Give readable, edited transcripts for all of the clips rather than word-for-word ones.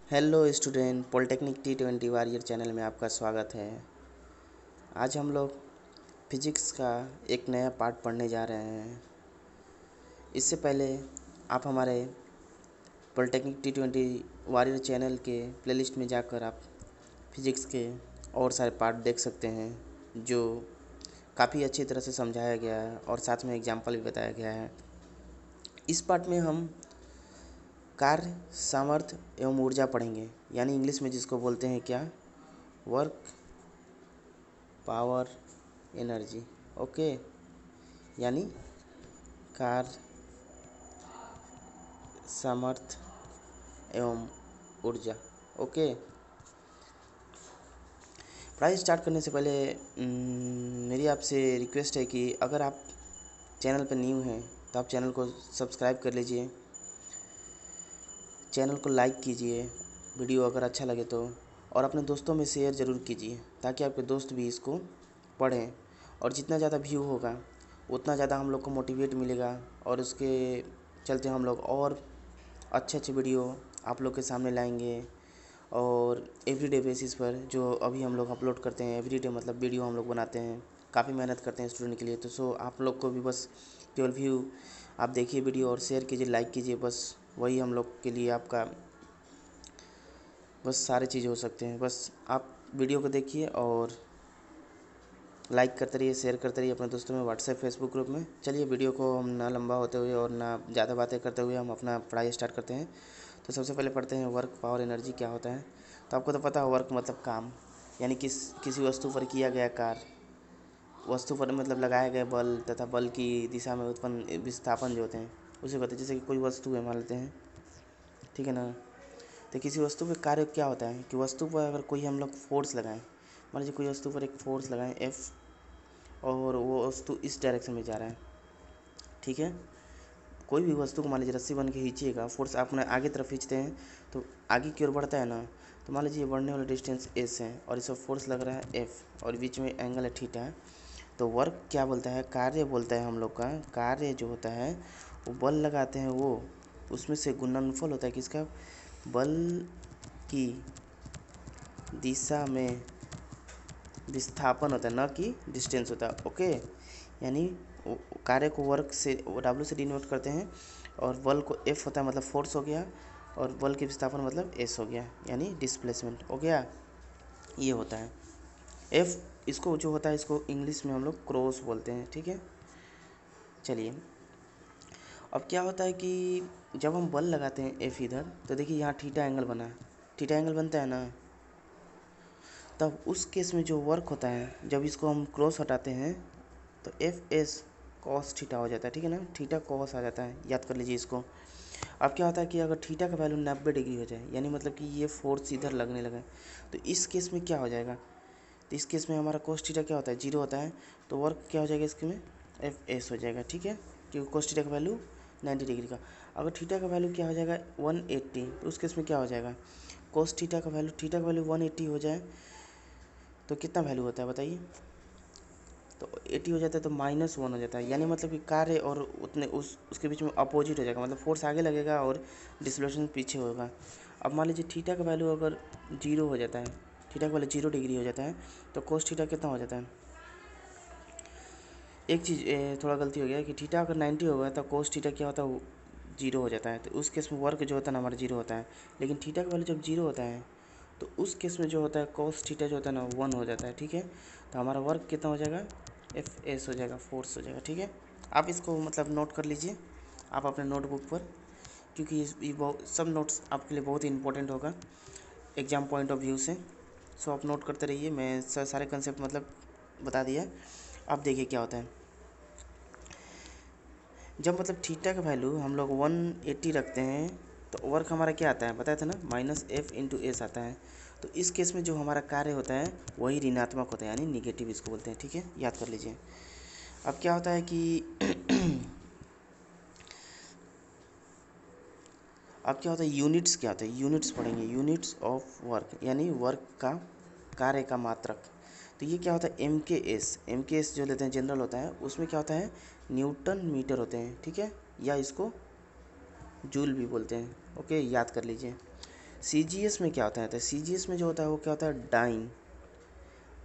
Hello student, polytechnic T20 warrior channel में आपका स्वागत है। आज हम लोग फिजिक्स का एक नया पार्ट पढ़ने जा रहे हैं। इससे पहले आप हमारे पॉलिटेक्निक T20 वॉरियर चैनल के प्लेलिस्ट में जाकर आप फिजिक्स के और सारे पार्ट देख सकते हैं जो काफ़ी अच्छी तरह से समझाया गया है और साथ में एग्जाम्पल भी बताया गया है। इस पार्ट में हम कार्य, सामर्थ्य एवं ऊर्जा पढ़ेंगे, यानी इंग्लिश में जिसको बोलते हैं क्या, वर्क, पावर, एनर्जी। ओके, यानी कार्य, सामर्थ्य एवं ऊर्जा। ओके, पढ़ाई स्टार्ट करने से पहले मेरी आपसे रिक्वेस्ट है कि अगर आप चैनल पर न्यू हैं तो आप चैनल को सब्सक्राइब कर लीजिए, चैनल को लाइक कीजिए वीडियो अगर अच्छा लगे तो, और अपने दोस्तों में शेयर ज़रूर कीजिए ताकि आपके दोस्त भी इसको पढ़ें। और जितना ज़्यादा व्यू होगा उतना ज़्यादा हम लोग को मोटिवेट मिलेगा और उसके चलते हम लोग और अच्छे अच्छे वीडियो आप लोग के सामने लाएंगे। और एवरीडे बेसिस पर जो अभी हम लोग अपलोड करते हैं, एवरीडे मतलब वीडियो हम लोग बनाते हैं, काफ़ी मेहनत करते हैं स्टूडेंट के लिए। तो सो आप लोग को भी बस केवल व्यू आप देखिए वीडियो और शेयर कीजिए, लाइक कीजिए, बस वही हम लोग के लिए आपका बस सारी चीज़ हो सकते हैं। बस आप वीडियो को देखिए और लाइक करते रहिए, शेयर करते रहिए अपने दोस्तों में, व्हाट्सएप फेसबुक ग्रुप में। चलिए वीडियो को हम ना लंबा होते हुए और ना ज़्यादा बातें करते हुए हम अपना पढ़ाई स्टार्ट करते हैं। तो सबसे पहले पढ़ते हैं वर्क, पावर, एनर्जी क्या होता है। तो आपको तो पता है वर्क मतलब काम, यानी किसी वस्तु पर किया गया कार्य। वस्तु पर मतलब लगाए गए बल तथा बल की दिशा में उत्पन्न विस्थापन जो होते हैं उसे कहते हैं। जैसे कि कोई वस्तु है मान लेते हैं, ठीक है ना। तो किसी वस्तु पे कार्य क्या होता है कि वस्तु पर अगर कोई हम लोग फोर्स लगाएं, मान लीजिए कोई वस्तु पर एक फोर्स लगाएं F, और वो वस्तु इस डायरेक्शन में जा रहा है, ठीक है। कोई भी वस्तु को मान लीजिए रस्सी बन के खींचिएगा, फोर्स अपने आगे तरफ खींचते हैं तो आगे की ओर बढ़ता है ना। तो मान लीजिए बढ़ने वाला डिस्टेंस S है और इस पर फोर्स लग रहा है F और बीच में एंगल है थीटा। तो वर्क क्या बोलता है, कार्य बोलता है हम लोग का। कार्य जो होता है वो बल लगाते हैं, वो उसमें से गुणनफल होता है किसका, बल की दिशा में विस्थापन होता है, न कि डिस्टेंस होता है। ओके, यानी कार्य को वर्क से W से डिनोट करते हैं और बल को F होता है मतलब फोर्स हो गया, और बल की विस्थापन मतलब S हो गया यानी डिस्प्लेसमेंट हो गया। ये होता है F। इसको जो होता है इसको इंग्लिश में हम लोग क्रॉस बोलते हैं, ठीक है। चलिए, अब क्या होता है कि जब हम बल लगाते हैं F इधर, तो देखिए यहाँ थीटा एंगल बना, थीटा एंगल बनता है ना। तब उस केस में जो वर्क होता है, जब इसको हम क्रॉस हटाते हैं तो एफ एस कॉस थीटा हो जाता है, ठीक है ना। थीटा कॉस आ जाता है, याद कर लीजिए इसको। अब क्या होता है कि अगर थीटा का वैल्यू 90 डिग्री हो जाए, यानी मतलब कि ये फोर्स इधर लगने लगा, तो इस केस में क्या हो जाएगा, तो इस केस में हमारा कोस थीटा क्या होता है, 0 होता है। तो वर्क क्या हो जाएगा इसके में, एफ एस हो जाएगा, ठीक है, क्योंकि कोस थीटा का वैल्यू 90 डिग्री का। अगर थीटा का वैल्यू क्या हो जाएगा 180, तो उस केस में क्या हो जाएगा, कोस थीटा का वैल्यू 180 हो जाए तो कितना वैल्यू होता है बताइए। तो 80 हो जाता है तो -1 हो जाता है, यानी मतलब कि कार्य और उतने उसके बीच में अपोजिट हो जाएगा, मतलब फोर्स आगे लगेगा और डिस्प्लेसमेंट पीछे होगा। अब मान लीजिए थीटा का वैल्यू अगर 0 हो जाता है, थीटा का वैल्यू 0 डिग्री हो जाता है, तो कोस थीटा कितना हो जाता है। एक चीज़ थोड़ा गलती हो गया कि थीटा अगर 90 होगा तो कोस थीटा क्या होता है, वो 0 हो जाता है। तो उस केस में वर्क जो होता है ना हमारा 0 होता है। लेकिन थीटा का वैल्यू जब 0 होता है तो उस केस में जो होता है कॉस थीटा जो होता है ना 1 हो जाता है, ठीक है। तो हमारा वर्क कितना हो जाएगा, एफ एस हो जाएगा, फोर्स हो जाएगा, ठीक है। आप इसको मतलब नोट कर लीजिए आप अपने नोटबुक पर, क्योंकि ये बहुत सब नोट्स आपके लिए बहुत ही इंपॉर्टेंट होगा एग्जाम पॉइंट ऑफ व्यू से। सो आप नोट करते रहिए, मैं सारे कंसेप्ट मतलब बता दिया। अब देखिए क्या होता है, जब मतलब थीटा का वैल्यू हम लोग 180 रखते हैं तो वर्क हमारा क्या आता है बताया था ना, -F/S आता है। तो इस केस में जो हमारा कार्य होता है वही ऋणात्मक होता है, यानी निगेटिव इसको बोलते हैं, ठीक है, याद कर लीजिए। अब क्या होता है कि अब क्या होता है, यूनिट्स क्या होता है, यूनिट्स पढ़ेंगे, यूनिट्स ऑफ वर्क, यानी वर्क का कार्य का मात्रक। तो ये क्या होता है, एम के एस जो लेते हैं जनरल होता है, उसमें क्या होता है न्यूटन मीटर होते हैं, ठीक है, या इसको जूल भी बोलते हैं। ओके, याद कर लीजिए। CGS में क्या होता है, तो CGS में जो होता है वो क्या होता है,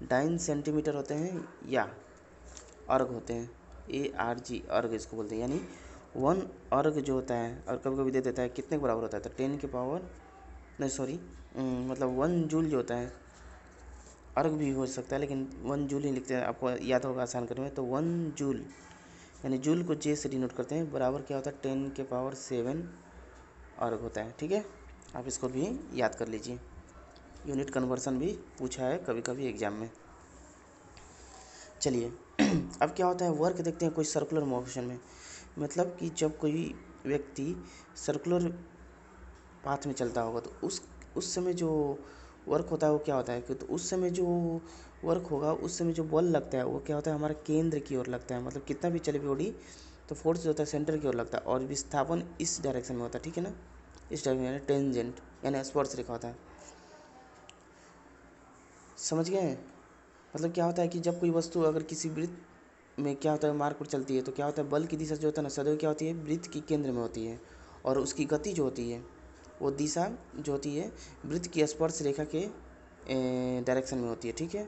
डाइन सेंटीमीटर होते हैं या अर्ग होते हैं, ARG अर्ग इसको बोलते हैं। यानी 1 अर्ग जो होता है, और कभी कभी दे देता है कितने के बराबर होता है, तो 10 के पावर नहीं सॉरी मतलब 1 जूल जो होता है, अर्ग भी हो सकता है लेकिन 1 जूल ही लिखते हैं, आपको याद होगा आसान करने में। तो 1 जूल यानी जूल को J से डिनोट करते हैं, बराबर क्या होता है 10 के पावर 7 अर्ग होता है। ठीक है, आप इसको भी याद कर लीजिए, यूनिट कन्वर्सन भी पूछा है कभी कभी एग्जाम में। चलिए अब क्या होता है, वर्क देखते हैं कोई सर्कुलर मोशन में, मतलब कि जब कोई व्यक्ति सर्कुलर पाथ में चलता होगा तो उस समय जो वर्क होता है वो क्या होता है कि, तो उस समय जो वर्क होगा उस समय जो बल लगता है वो क्या होता है, हमारा केंद्र की ओर लगता है। मतलब कितना भी चले बॉडी तो फोर्स जो होता है सेंटर की ओर लगता है, और विस्थापन इस डायरेक्शन में होता है। ठीक है ना, इस डायरेक्शन यानी टेंजेंट यानी स्पर्श रेखा होता है। समझ गए? मतलब क्या होता है कि जब कोई वस्तु अगर किसी वृत्त में क्या होता है मार्ग पर चलती है तो क्या होता है, बल की दिशा जो होता है ना सदैव क्या होती है, वृत्त की केंद्र में होती है, और उसकी गति जो होती है वो दिशा जो होती है वृत्त की स्पर्श रेखा के डायरेक्शन में होती है। ठीक है,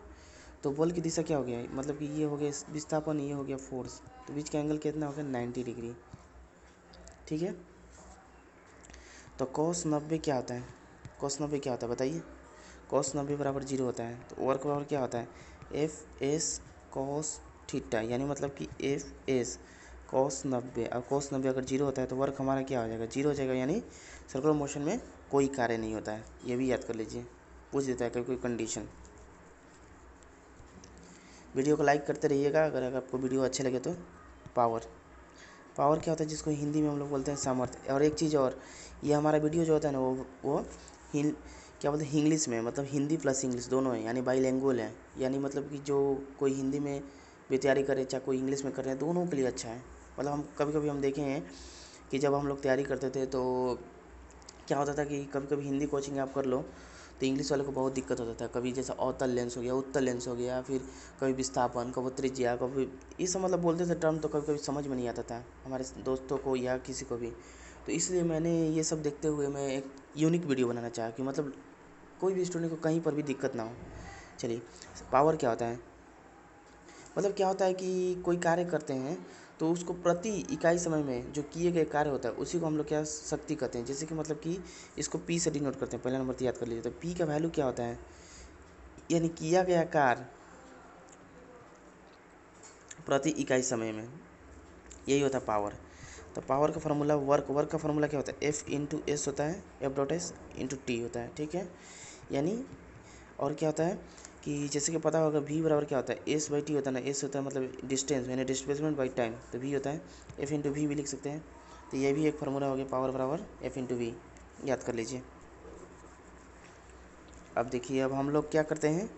तो बल की दिशा क्या हो गया, मतलब कि ये हो गया विस्थापन, ये हो गया फोर्स, तो बीच का एंगल कितना हो गया 90 डिग्री। ठीक है, तो cos 90 क्या होता है, cos 90 क्या होता है बताइए, cos 90 बराबर 0 होता है। तो वर्क बराबर क्या होता है, FS cos थीटा, यानी मतलब कि FS cos 90, और cos 90 अगर 0 होता है तो वर्क हमारा क्या हो जाएगा, 0 हो जाएगा, यानी सर्कुलर मोशन में कोई कार्य नहीं होता है। ये भी याद कर लीजिए, पूछ देता है कभी कोई कंडीशन। वीडियो को लाइक करते रहिएगा अगर आपको वीडियो अच्छे लगे तो। पावर क्या होता है, जिसको हिंदी में हम लोग बोलते हैं सामर्थ्य। और एक चीज़ और, ये हमारा वीडियो जो होता है ना वो क्या बोलते हैं इंग्लिश में, मतलब हिंदी प्लस इंग्लिश दोनों है, यानी बाईलिंगुअल है। यानी मतलब कि जो कोई हिंदी में भी तैयारी करे चाहे कोई इंग्लिश में कर रहे हैं, दोनों के लिए अच्छा है। मतलब हम कभी कभी हम देखे हैं कि जब हम लोग तैयारी करते थे तो क्या होता था कि कभी कभी हिंदी कोचिंग आप कर लो तो इंग्लिश वाले को बहुत दिक्कत होता था। कभी जैसा अवतल लेंस हो गया, उत्तल लेंस हो गया, फिर कभी विस्थापन, कभी त्रिज्या, कभी ये सब मतलब बोलते थे टर्म, तो कभी कभी समझ में नहीं आता था हमारे दोस्तों को या किसी को भी। तो इसलिए मैंने ये सब देखते हुए मैं एक यूनिक वीडियो बनाना चाहा कि मतलब कोई भी स्टूडेंट को कहीं पर भी दिक्कत ना हो। चलिए, पावर क्या होता है, मतलब क्या होता है कि कोई कार्य करते हैं तो उसको प्रति इकाई समय में जो किए गए कार्य होता है उसी को हम लोग क्या शक्ति कहते हैं। जैसे कि मतलब कि इसको P से डिनोट करते हैं, पहला नंबर तो याद कर लीजिए। तो P का वैल्यू क्या होता है, यानी किया गया कार्य प्रति इकाई समय में, यही होता है पावर। तो पावर का फार्मूला वर्क का फार्मूला क्या होता है, F इंटू एस होता है, F.S इंटू टी होता है। ठीक है, यानी और क्या होता है कि जैसे कि पता होगा V बराबर क्या होता है, एस बाई टी होता है ना, एस होता है मतलब डिस्टेंस यानी डिस्प्लेसमेंट बाई टाइम, तो V होता है F इंटू वी भी लिख सकते हैं। तो ये भी एक फार्मूला हो गया, पावर बराबर F इंटू वी, याद कर लीजिए। अब देखिए, अब हम लोग क्या करते हैं,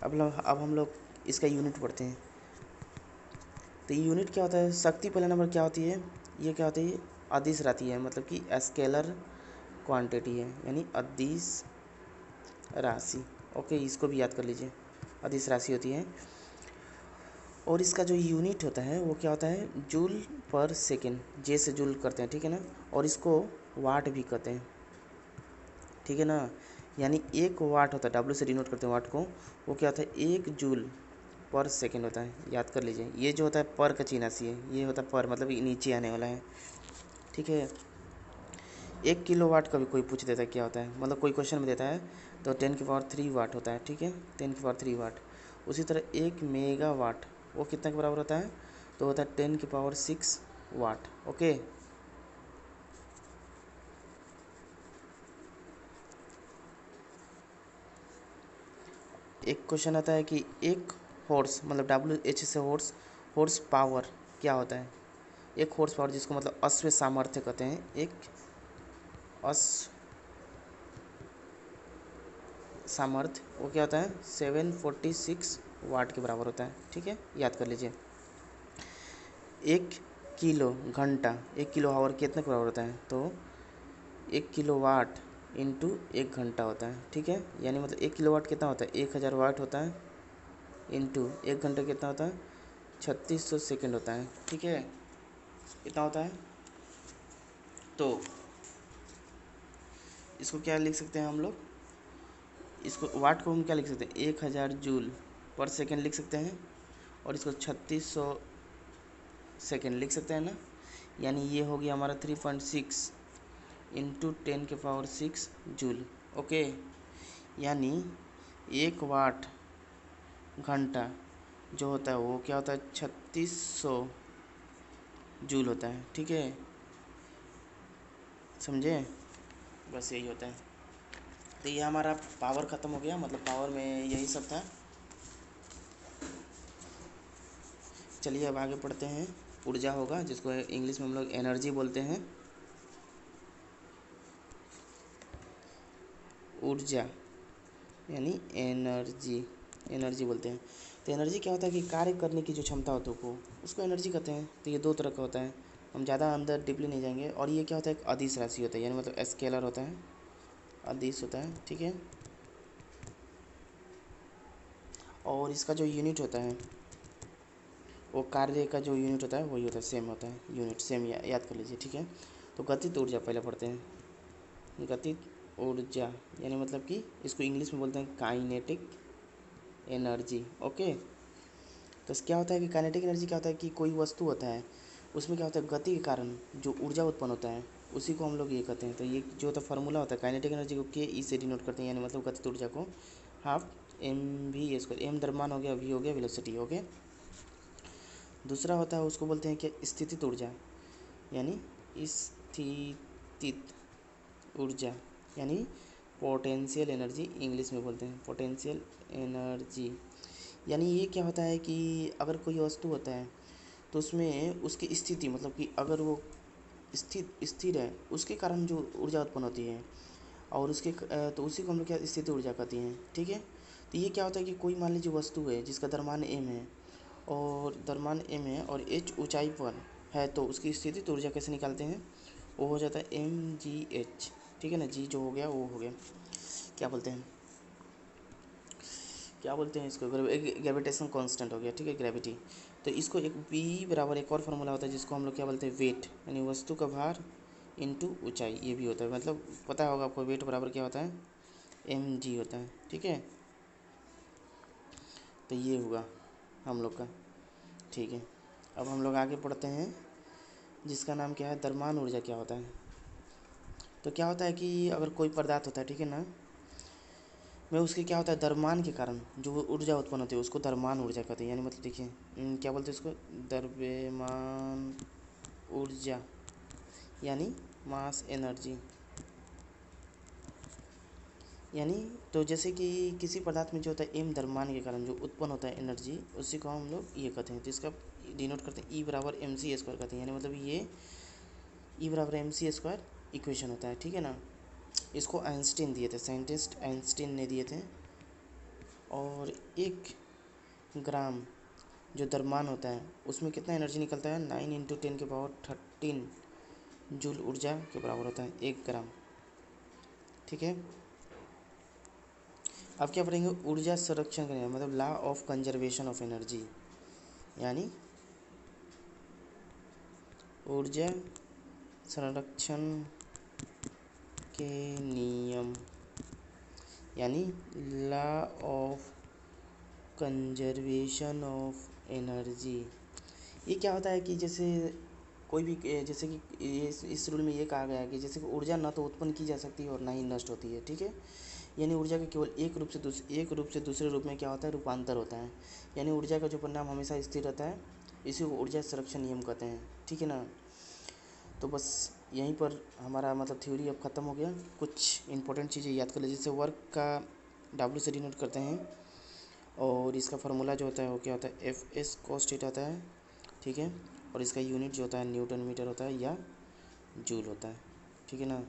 अब हम लोग इसका यूनिट पढ़ते हैं। तो ये यूनिट क्या होता है, शक्ति पहला नंबर क्या होती है, ये क्या होती है, अदिश राशि है, मतलब कि स्केलर क्वांटिटी है, यानी अदिश राशि। ओके, इसको भी याद कर लीजिए, अदिश राशि होती है। और इसका जो यूनिट होता है वो क्या होता है, जूल पर सेकेंड, जे से जूल करते हैं। ठीक है ना, और इसको वाट भी कहते हैं। ठीक है ना, यानी 1 वाट होता है, डब्ल्यू से डिनोट करते हैं वाट को, वो क्या होता है 1 जूल पर सेकेंड होता है, याद कर लीजिए। ये जो होता है पर का चिन्ह सी है, ये होता है पर, मतलब ये नीचे आने वाला है। ठीक है, 1 किलोवाट का भी कोई पूछ देता है क्या होता है, मतलब कोई क्वेश्चन में देता है तो 10 की पावर 3 वाट होता है। ठीक है, 10 की पावर 3 वाट। उसी तरह 1 मेगावाट वो कितना के बराबर होता है, तो होता है 10 की पावर 6 वाट। ओके, एक क्वेश्चन आता है कि एक हॉर्स, मतलब WH से हॉर्स पावर क्या होता है, एक हॉर्स पावर जिसको मतलब अश्व सामर्थ्य कहते हैं, एक अश्व सामर्थ्य वो क्या होता है 746 वाट के बराबर होता है। ठीक है, याद कर लीजिए। 1 किलो घंटा, 1 किलो आवर कितने के बराबर होता है, तो 1 किलोवाट इंटू 1 घंटा होता है। ठीक है, यानी मतलब 1 किलोवाट कितना होता है, 1000 वाट होता है, इंटू 1 घंटे कितना होता है 3600 सेकेंड होता है। ठीक है, कितना होता है, तो इसको क्या लिख सकते हैं हम लोग, इसको वाट को हम क्या लिख सकते हैं, 1000 जूल पर सेकेंड लिख सकते हैं, और इसको 3600 सेकेंड लिख सकते हैं ना। यानी ये हो गया हमारा 3.6 इंटू 10⁶ जूल। ओके, यानी 1 वाट घंटा जो होता है वो क्या होता है, 3600 जूल होता है। ठीक है, समझे, बस यही होता है। तो ये हमारा पावर ख़त्म हो गया, मतलब पावर में यही सब था। चलिए अब आगे पढ़ते हैं। ऊर्जा होगा, जिसको इंग्लिश में हम लोग एनर्जी बोलते हैं। ऊर्जा यानी एनर्जी, एनर्जी बोलते हैं। तो एनर्जी क्या होता है कि कार्य करने की जो क्षमता होती है को उसको एनर्जी कहते हैं। तो ये दो तरह का होता है, हम ज़्यादा अंदर डीपली नहीं जाएंगे। और ये क्या होता है, एक अदिश राशि होता है, यानी मतलब स्केलर होता है, अदिश होता है। ठीक है, और इसका जो यूनिट होता है वो कार्य का जो यूनिट होता है वही होता है, सेम होता है, यूनिट सेम याद कर लीजिए। ठीक है, तो गतिज ऊर्जा पहले पढ़ते हैं। गतिज ऊर्जा यानी मतलब कि इसको इंग्लिश में बोलते हैं काइनेटिक एनर्जी। ओके, तो क्या होता है कि काइनेटिक एनर्जी क्या होता है कि कोई वस्तु होता है उसमें क्या होता है, गति के कारण जो ऊर्जा उत्पन्न होता है उसी को हम लोग ये कहते हैं। तो ये जो होता है फार्मूला होता है काइनेटिक एनर्जी को के ई से डिनोट करते हैं, यानी मतलब गतिज ऊर्जा को half M V square, M द्रव्यमान हो गया, वी हो गया वेलोसिटी। ओके, दूसरा होता है उसको बोलते हैं कि स्थितिज ऊर्जा, यानी स्थितिज ऊर्जा यानी पोटेंशियल एनर्जी इंग्लिश में बोलते हैं, पोटेंशियल एनर्जी। यानी ये क्या होता है कि अगर कोई वस्तु होता है तो उसमें उसकी स्थिति मतलब कि अगर वो स्थिर है उसके कारण जो ऊर्जा उत्पन्न होती है, और उसके तो उसी को हम लोग क्या स्थिति ऊर्जा कहती हैं। ठीक है, तो ये क्या होता है कि कोई मान लीजिए वस्तु है जिसका द्रव्यमान एम है, और द्रव्यमान एम है और एच ऊंचाई पर है, तो उसकी स्थिति ऊर्जा कैसे निकालते हैं, वो हो जाता है mgh। ठीक है ना, जी जो हो गया वो हो गया, क्या बोलते हैं, क्या बोलते हैं इसको, ग्रेविटेशन कांस्टेंट हो गया। ठीक है, ग्रेविटी। तो इसको एक बी बराबर एक और फार्मूला होता है जिसको हम लोग क्या बोलते हैं, वेट, यानी वस्तु का भार इंटू ऊंचाई, ये भी होता है। मतलब पता होगा आपको वेट बराबर क्या होता है, mg होता है। ठीक है, तो ये हुआ हम लोग का। ठीक है, अब हम लोग आगे पढ़ते हैं जिसका नाम क्या है, द्रव्यमान ऊर्जा क्या होता है। तो क्या होता है कि अगर कोई पदार्थ होता है, ठीक है ना, में उसके क्या होता है, द्रव्यमान के कारण जो ऊर्जा उत्पन्न होती है उसको द्रव्यमान ऊर्जा कहते हैं। यानी मतलब देखिए क्या बोलते हैं उसको, द्रव्यमान ऊर्जा यानी मास एनर्जी। यानी तो जैसे कि किसी पदार्थ में जो होता है एम द्रव्यमान के कारण जो उत्पन्न होता है एनर्जी, उसी को हम लोग ये कहते हैं। तो इसका डिनोट करते हैं ई बराबर एम सी स्क्वायर कहते हैं, यानी मतलब ये ई बराबर एम सी स्क्वायर इक्वेशन होता है। ठीक है ना, इसको आइंस्टीन दिए थे, साइंटिस्ट आइंस्टीन ने दिए थे। और 1 ग्राम जो द्रव्यमान होता है उसमें कितना एनर्जी निकलता है, 9 × 10⁻13 जूल ऊर्जा के बराबर होता है 1 ग्राम। ठीक है, अब क्या पढ़ेंगे, ऊर्जा संरक्षण करेंगे, मतलब law of conservation of energy, यानी ऊर्जा संरक्षण के नियम, यानी law of conservation of energy. ये क्या होता है कि जैसे कोई भी जैसे कि इस रूल में ये कहा गया है कि जैसे कि ऊर्जा ना तो उत्पन्न की जा सकती है और ना ही नष्ट होती है। ठीक है, यानी ऊर्जा का केवल एक रूप से दूसरे रूप में क्या होता है, रूपांतर होता है। यानी ऊर्जा का जो परिणाम हमेशा स्थिर रहता है, इसी को ऊर्जा संरक्षण नियम कहते हैं। ठीक है ना, तो बस यहीं पर हमारा मतलब थ्योरी अब ख़त्म हो गया। कुछ इंपॉर्टेंट चीज़ें याद कर लीजिए, जैसे वर्क का डब्ल्यू से डिनोट करते हैं, और इसका फार्मूला जो होता है वो क्या होता है, एफ एस कॉस थीटा होता है। ठीक है, और इसका यूनिट जो होता है न्यूटन मीटर होता है या जूल होता है। ठीक है ना,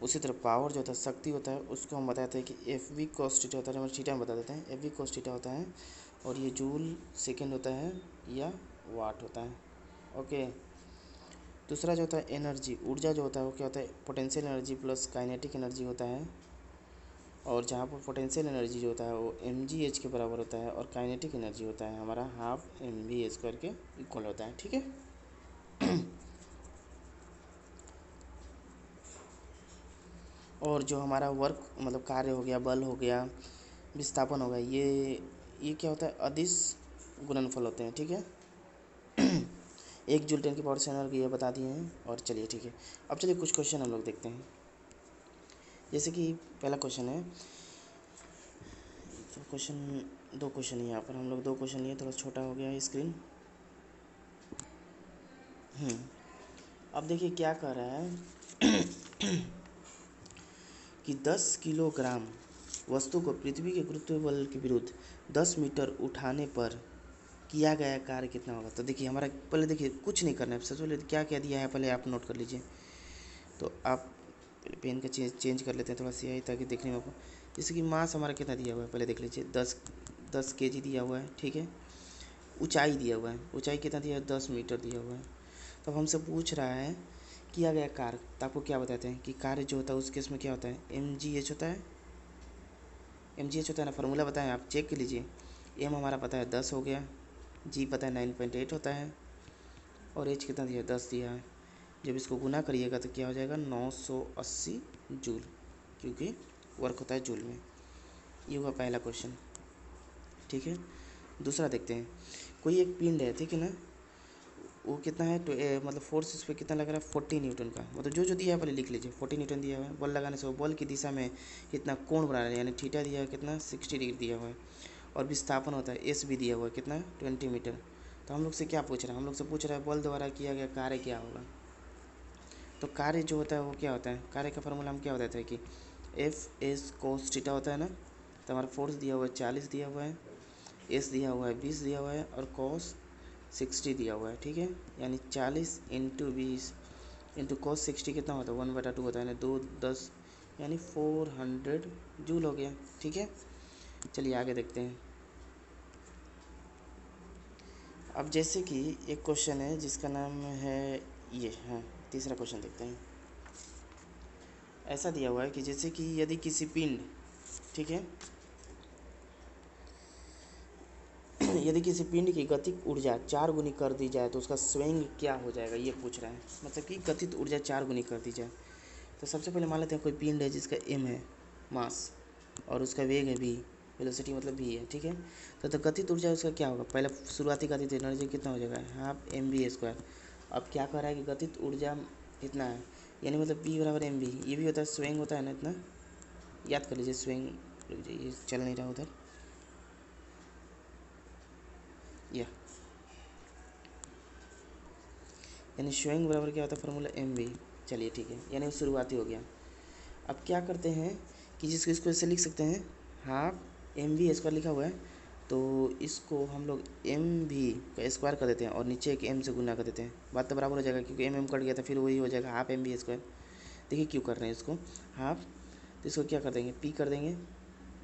उसी तरह पावर जो होता है शक्ति होता है उसको हम बताते हैं कि एफ वी कॉस थीटा होता है, मतलब थीटा में बता देते हैं, एफ वी कॉस थीटा होता है, और ये जूल सेकेंड होता है या वाट होता है। ओके, दूसरा जो होता है एनर्जी ऊर्जा जो होता है वो क्या होता है, potential energy plus kinetic energy होता है। और जहाँ पर पोटेंशियल एनर्जी जो होता है वो mgh के बराबर होता है, और काइनेटिक एनर्जी होता है हमारा हाफ mv² के इक्वल होता है। ठीक है, और जो हमारा वर्क मतलब कार्य हो गया, बल हो गया, विस्थापन हो गया, ये क्या होता है, अदिश गुणनफल होते हैं। ठीक है, 1 जूल 10⁻⁷ ये बता दिए हैं। और चलिए ठीक है, अब चलिए कुछ क्वेश्चन हम लोग देखते हैं। जैसे कि पहला क्वेश्चन है, तो क्वेश्चन 2 क्वेश्चन यहाँ पर हम लोग 2 क्वेश्चन लिए, थोड़ा छोटा हो गया है स्क्रीन। अब देखिए क्या कह रहा है कि 10 किलोग्राम वस्तु को पृथ्वी के गुरुत्व बल के विरुद्ध 10 मीटर उठाने पर किया गया कार्य कितना होगा। तो देखिए हमारा पहले देखिए कुछ नहीं करना है, सबसे पहले क्या क्या दिया है पहले आप नोट कर लीजिए। तो आप पेन का चेंज कर लेते हैं थोड़ा सा, ताकि देखने में आपको, जैसे कि मास हमारा कितना दिया हुआ है पहले देख लीजिए, 10 kg दिया हुआ है। ठीक है, ऊंचाई दिया हुआ है, ऊंचाई कितना दिया है, 10 मीटर दिया हुआ है। तो अब हमसे पूछ रहा है किया गया कार्य, तो आपको क्या बताते हैं कि कार्य जो होता है उस केस में क्या होता है, mgh होता है, mgh होता है ना। फार्मूला बताएं, आप चेक कर लीजिए। m हमारा पता है 10 हो गया, g पता है 9.8 होता है, और h कितना दिया है, 10 दिया है। जब इसको गुना करिएगा तो क्या हो जाएगा, 980 जूल, क्योंकि वर्क होता है जूल में। ये हुआ पहला क्वेश्चन। ठीक है, दूसरा देखते हैं। कोई एक पिंड है, ठीक है ना, वो कितना है, तो मतलब फोर्स इस पर कितना लग रहा है, 40 न्यूटन का। मतलब जो जो दिया है पहले लिख लीजिए, 40 न्यूटन दिया हुआ है। बल लगाने से वो बल की दिशा में कितना कोण बना रहा है, यानी थीटा दिया है कितना, 60 डिग्री दिया हुआ है। और विस्थापन होता है एस भी दिया हुआ है कितना, 20 मीटर। तो हम लोग से क्या पूछ रहा है, हम लोग से पूछ रहा है बल द्वारा किया गया कार्य क्या होगा। तो कार्य जो होता है वो क्या होता है, कार्य का फॉर्मूला हम क्या बताते हैं कि एफ एस कोस थीटा होता है ना। तो हमारा फोर्स दिया हुआ है 40 दिया हुआ है, एस दिया हुआ है 20 दिया हुआ है, और कॉस 60 दिया हुआ है। ठीक है, यानी 40 इंटू 20 इंटू कॉस 60 कितना होता है, 1/2 होता है ना, 2 10 यानी 400 जूल हो गया। ठीक है, चलिए आगे देखते हैं। अब जैसे कि एक क्वेश्चन है जिसका नाम है ये, हाँ तीसरा क्वेश्चन देखते हैं। ऐसा दिया हुआ है कि जैसे कि यदि किसी पिंड, ठीक है, यदि किसी पिंड की गतिक ऊर्जा 4 गुनी कर दी जाए तो उसका स्वेंग क्या हो जाएगा, ये पूछ रहा है। मतलब कि गतित ऊर्जा 4 गुनी कर दी जाए। तो सबसे पहले मान लेते हैं कोई पिंड है जिसका m है मास, और उसका वेग है v, वेलोसिटी मतलब v है। ठीक है, तो गतित ऊर्जा उसका क्या होगा, पहले शुरुआती गतित एनर्जी कितना हो जाएगा, हाफ mv²। अब क्या कह रहा है कि गतित ऊर्जा कितना है, यानी मतलब v बराबर mv। ये भी होता है स्वेंग होता है ना, इतना याद कर लीजिए। स्वेंग, रुक जाइए ये चल नहीं रहा उधर, या यानी स्वेंग बराबर क्या होता है, फार्मूला mv। चलिए ठीक है, यानी वो शुरुआती हो गया। अब क्या करते हैं कि जिसको इसको ऐसे लिख सकते हैं, हाफ mv² लिखा हुआ है, तो इसको हम लोग mv का स्क्वायर कर देते हैं और नीचे एक m से गुना कर देते हैं। बात तो बराबर हो जाएगा, क्योंकि m कट गया था, फिर वही हो जाएगा हाफ mv²। देखिए क्यों कर रहे हैं इसको हाफ, तो इसको क्या कर देंगे, p कर देंगे,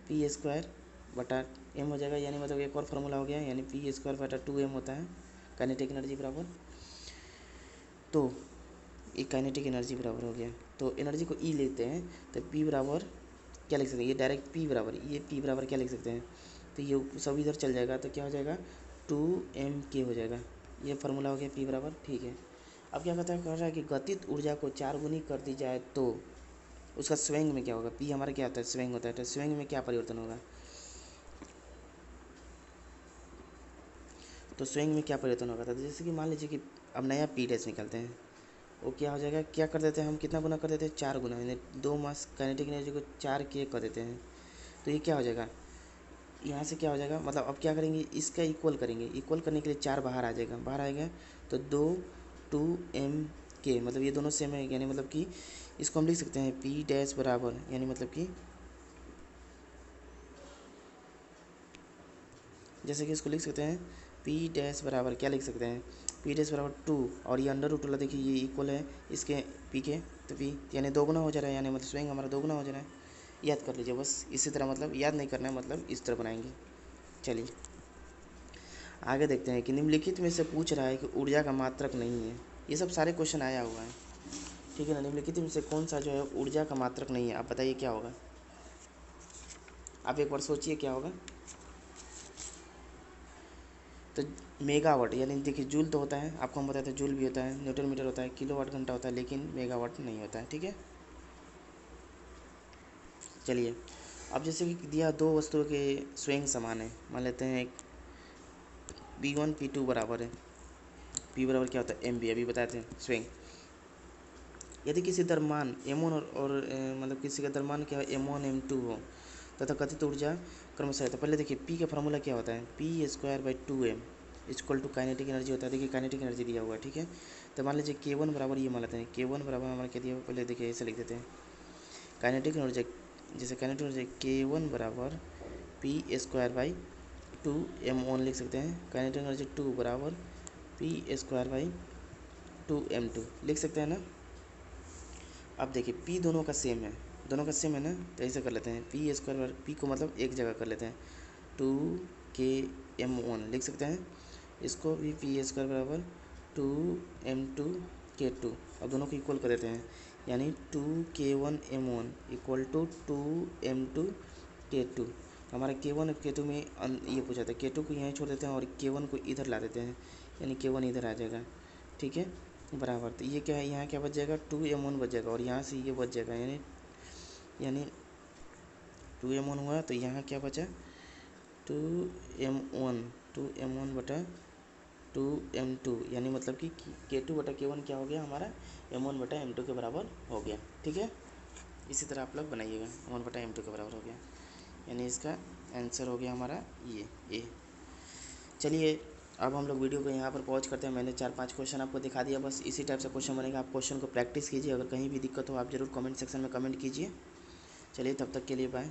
p² बटा m हो जाएगा। यानी मतलब एक और फार्मूला हो गया, यानी p² बटा 2m होता है काइनेटिक एनर्जी बराबर। तो ये काइनेटिक एनर्जी बराबर हो गया। तो एनर्जी को ई लेते हैं, तो पी बराबर क्या लिख सकते हैं, ये डायरेक्ट पी बराबर, ये पी बराबर क्या लिख सकते हैं, तो ये सब इधर चल जाएगा, तो क्या हो जाएगा 2mk हो जाएगा। ये फार्मूला हो गया पी बराबर। ठीक है, अब क्या कहता है, कह रहा है कि गतित ऊर्जा को 4 गुनी कर दी जाए तो उसका स्वेंग में क्या होगा। पी हमारा क्या होता है, स्वेंग होता है, तो स्वेंग में क्या परिवर्तन होगा, तो स्वेंग में क्या परिवर्तन होगा। तो जैसे कि मान लीजिए कि अब नया पी डैश निकालते हैं, वो क्या हो जाएगा, क्या कर देते हैं हम, कितना गुना कर देते हैं, 4 गुना, यानी 2 मास काइनेटिक एनर्जी को 4k कर देते हैं। तो ये क्या हो जाएगा, यहाँ से क्या हो जाएगा, मतलब अब क्या करेंगे, इसका इक्वल करेंगे, इक्वल करने के लिए 4 बाहर आ जाएगा, बाहर आएगा तो 2 मतलब ये दोनों सेम है, यानी मतलब कि इसको हम लिख सकते हैं पी डैश बराबर, यानी मतलब कि जैसे कि इसको लिख सकते हैं पी डैश बराबर क्या लिख सकते हैं, पी डैश बराबर 2, और ये अंडर रूट वाला देखिए ये इक्वल है इसके पी के, तो पी यानी 2 गुना हो जा रहा है, यानी मतलब स्वेंग हमारा 2 गुना हो जा रहा है। याद कर लीजिए बस इसी तरह, मतलब याद नहीं करना है, मतलब इस तरह बनाएंगे। चलिए आगे देखते हैं कि निम्नलिखित में से पूछ रहा है कि ऊर्जा का मात्रक नहीं है। ये सब सारे क्वेश्चन आया हुआ है, ठीक है ना। निम्नलिखित में से कौन सा जो है ऊर्जा का मात्रक नहीं है, आप बताइए क्या होगा। आप एक बार सोचिए क्या होगा। तो मेगावाट, यानी देखिए जूल तो होता है, आपको हम बताते हैं जूल भी होता है, न्यूटन मीटर होता है, किलोवाट घंटा होता है, लेकिन मेगावाट नहीं होता है। ठीक है, चलिए, अब जैसे कि दिया दो वस्तुओं के स्विंग समान है, मान लेते हैं एक P1 P2 बराबर है, P बराबर क्या होता है एम बी, अभी बताए थे स्विंग। यदि किसी द्रव्यमान M1 और मतलब किसी का द्रव्यमान क्या है M1 M2 हो तथा कथित ऊर्जा क्रमशः है, तो पहले देखिए P का फार्मूला क्या होता है, P²/2m equal to kinetic energy होता है। देखिए काइनेटिक एनर्जी दिया हुआ है, ठीक है। तो मान लीजिए K1 बराबर ये मान लेते हैं, K1 बराबर हमारा क्या दिया हुआ, पहले देखिए ऐसे लिख देते हैं काइनेटिक एनर्जी, जैसे काइनेटिक एनर्जी K1 बराबर P²/2m1 लिख सकते हैं। काइनेटिक एनर्जी 2 बराबर P²/2m2 लिख सकते हैं ना। अब देखिए P दोनों का सेम है, दोनों का सेम है ना, तो ऐसे कर लेते हैं P² P को मतलब एक जगह कर लेते हैं 2km1 लिख सकते हैं। इसको भी P² बराबर 2m2k2, अब दोनों को इक्वल कर देते हैं, यानी 2k1m1 इक्वल टू 2m2k2। हमारा K1 K2 में ये पूछा था, K2 को यहाँ छोड़ देते हैं और K1 को इधर ला देते हैं, यानी K1 इधर आ जाएगा, ठीक है, बराबर। तो ये क्या है, यहाँ क्या बच जाएगा 2m1 बच जाएगा और यहाँ से ये बच जाएगा, यानी 2m1 हुआ, तो यहाँ क्या बचा 2m1 बटा 2m2, यानी मतलब कि K2 बटा K1 क्या हो गया हमारा m1 बटा m2 के बराबर हो गया, ठीक है। इसी तरह आप लोग बनाइएगा, m1 बटा m2 के बराबर हो गया, यानी इसका आंसर हो गया हमारा ये ए। चलिए, अब हम लोग वीडियो को यहाँ पर पॉज करते हैं। मैंने 4-5 क्वेश्चन आपको दिखा दिया, बस इसी टाइप से क्वेश्चन बनेगा। आप क्वेश्चन को प्रैक्टिस कीजिए, अगर कहीं भी दिक्कत हो आप ज़रूर कमेंट सेक्शन में कमेंट कीजिए। चलिए, तब तक के लिए बाय।